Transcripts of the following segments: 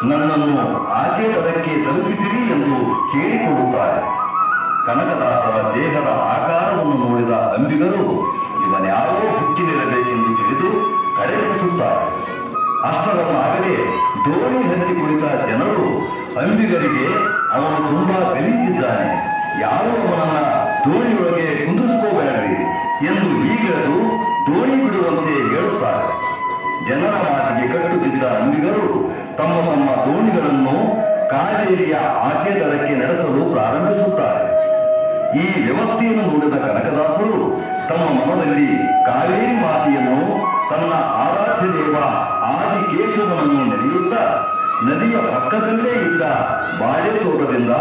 ನನ್ನನ್ನು ಆಚೆ ಪದಕ್ಕೆ ತಲುಪಿಸಿರಿ ಎಂದು ಕೇಳಿಕೊಳ್ಳುತ್ತಾರೆ. ಕನಕದಾಸರ ದೇಹದ ಆಕಾರವನ್ನು ನೋಡಿದ ಅಂಬಿಗರು ಇವನ್ಯಾರೋ ಹುಚ್ಚಿನಿರಬೇಕೆಂದು ತಿಳಿದು ಕಡೆಗಣಿಸುತ್ತಾರೆ. ಅಷ್ಟರಲ್ಲಾಗಲೇ ದೋಣಿ ಹತ್ತಿ ಕುಳಿತ ಜನರು ಅಂಬಿಗರಿಗೆ ಅವನು ತುಂಬಾ ಗಲೀಜಿದ್ದಾನೆ, ಯಾರೂ ಅವನನ್ನ ದೋಣಿಯೊಳಗೆ ಕುಂದಿಸ್ಕೋಬೇಡ್ರಿ ಎಂದು ಈಗಲೂ ದೋಣಿ ಬಿಡುವಂತೆ ಹೇಳುತ್ತಾರೆ. ಜನರ ಮಾತಿಗೆ ಕಟ್ಟು ಬಿದ್ದ ಅಂಬಿಗರು ತಮ್ಮ ತಮ್ಮ ದೋಣಿಗಳನ್ನು ಕಾವೇರಿಯ ಆಚೆ ದಡಕ್ಕೆ ನಡೆಸಲು ಪ್ರಾರಂಭಿಸುತ್ತಾರೆ. ಈ ವ್ಯವಸ್ಥೆಯನ್ನು ನೋಡಿದ ಕನಕದಾಸರು ತಮ್ಮ ಮನದಲ್ಲಿ ಕಾವೇರಿ ಮಾತೆಯನ್ನು ತನ್ನ ಆರಾಧ್ಯ ದೇವ ಆದಿಕೇಶವನನ್ನು ನೆನೆಯುತ್ತಾ ನದಿಯ ಪಕ್ಕದಲ್ಲೇ ಇದ್ದ ಬಾಳೆ ತೋಟದಿಂದ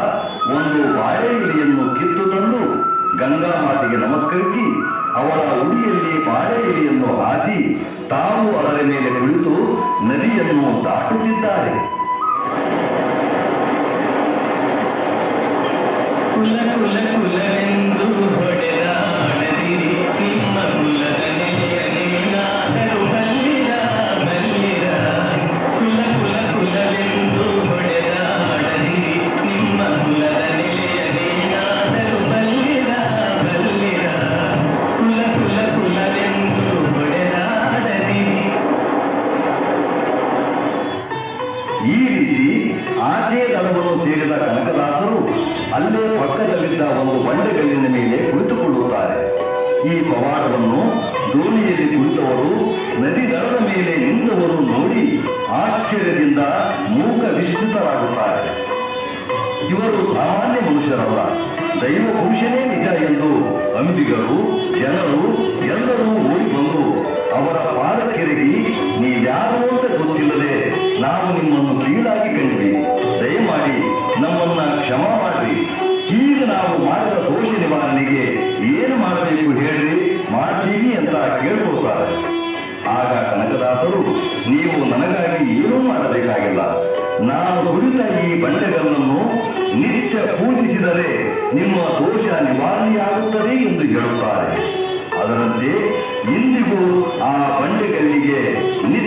ಒಂದು ಬಾಳೆ ಎಲೆಯನ್ನು ಕಿತ್ತು ತಂದು ಗಂಗಾ ಮಾತೆಗೆ ನಮಸ್ಕರಿಸಿ ಅವಳ ಉಡಿಯಲ್ಲಿ ಬಾಳೆ ಎಲೆಯನ್ನು ಹಾಕಿ ತಾವು ಅದರ ಮೇಲೆ ಕುಳಿತು ನದಿಯನ್ನು ದಾಟುತ್ತಿದ್ದಾರೆ. ಕುಲ ಕುಲ ಕುಲವೆಂದು ಹೊಡೆದಾಡದಿರಿ, ನಿಮ್ಮ ಕುಲದ ನೆಲೆಯನೇನಾದರೂ ಬಲ್ಲಿರ ಬಲ್ಲಿರ. ಕುಲ ಕುಲ ಕುಲವೆಂದು ಹೊಡೆದಾಡದಿರಿ, ನಿಮ್ಮ ಕುಲದ ನೆಲೆಯನೇನಾದರೂ ಬಲ್ಲಿರ ಬಲ್ಲಿರ. ಕುಲ ಕುಲ ಕುಲವೆಂದು ಹೊಡೆದಾಡದಿರಿ. ಈ ರೀತಿ ಆಚೆ ದಡವನ್ನು ಸೇರಿದ ಕನಕದಾಸರು ಅಲ್ಲೇ ಪಕ್ಕದಲ್ಲಿದ್ದ ಒಂದು ಬಂಡೆಗಲ್ಲಿನ ಮೇಲೆ ಕುಳಿತುಕೊಳ್ಳುತ್ತಾರೆ. ಈ ಪವಾಡವನ್ನು ದೋಣಿಯಲ್ಲಿ ಕುಳಿತವರು ನದಿ ದಡದ ಮೇಲೆ ನಿಂತವರು ನೋಡಿ ಆಶ್ಚರ್ಯದಿಂದ ಮೂಕ ವಿಸ್ಮಿತರಾಗುತ್ತಾರೆ. ಇವರು ಸಾಮಾನ್ಯ ಮನುಷ್ಯರಲ್ಲ, ದೈವ ಪುರುಷನೇ ನಿಜ ಎಂದು ಅಂಬಿಗರು ಜನರು ಎಲ್ಲರೂ ಓಡಿ ಬಂದು ಅವರ ಪಾದಕ್ಕೆರಗಿ ನೀವ್ಯಾರು ಅಂತ ಗೊತ್ತಿಲ್ಲದೆ ನಾವು ನಿಮ್ಮನ್ನು ಕೀಳಾಗಿ ಕಂಡ್ವಿ, ದಯಮಾಡಿ ನಮ್ಮನ್ನ ಕ್ಷಮಾ ಮಾಡ್ರಿ, ಈಗ ನಾವು ಮಾಡಿದ ದೋಷ ನಿವಾರಣೆಗೆ ಏನು ಮಾಡಬೇಕು ಹೇಳ್ರಿ, ಮಾಡ್ತೀವಿ ಅಂತ ಕೇಳ್ಕೊಳ್ತಾರೆ. ಆಗ ಕನಕದಾಸರು ನೀವು ನನಗಾಗಿ ಏನೂ ಮಾಡಬೇಕಾಗಿಲ್ಲ, ನಾನು ಕುಳಿತ ಈ ಬಂಡೆಗಲ್ಲನ್ನು ನಿತ್ಯ ಪೂಜಿಸಿದರೆ ನಿಮ್ಮ ದೋಷ ನಿವಾರಣೆಯಾಗುತ್ತದೆ ಎಂದು ಹೇಳುತ್ತಾರೆ. ಅದರಂತೆ ಇಂದಿಗೂ ಆ ಬಂಡೆಗಲ್ಲಿಗೆ ನಿತ್ಯ